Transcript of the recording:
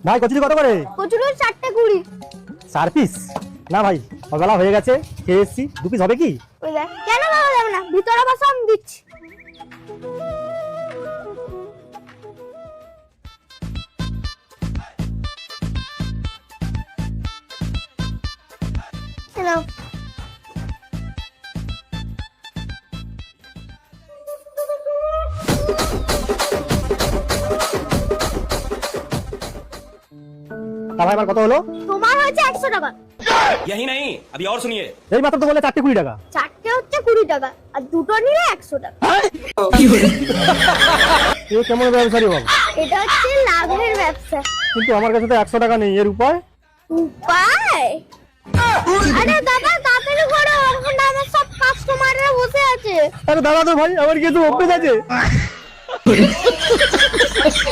ভাই কচুরি কত করে? কচুরি 4টে 20। 4 পিস? না ভাই, সকালা হয়ে গেছে, খেয়ে এসছি, 2 পিস হবে কি? ওই দেখ, কেন বাবা যাবে না? ভিতরে বসো, আমি দিচ্ছি। হ্যালো। তা ভাই আমার কত হলো? তোমার হয়েছে 100 টাকা। यही नहीं, अभी और सुनिए। এই মাত্র তো বলে 4টে 20 টাকা। 4টে হচ্ছে 20 টাকা, আর দুটো নিলে 100 টাকা। এই কেমন ব্যবসা রে বাবা? এটা হচ্ছে লাভের ব্যবসা। কিন্তু আমার কাছে তো 100 টাকা নেই, এর উপায়? উপায়? আরে দাদা তাড়াতাড়ি করো, এখন আমার সব কাস্টমাররা বসে আছে। আরে দাদা তো ভাই, আমার কিছু অভ্যেস আছে।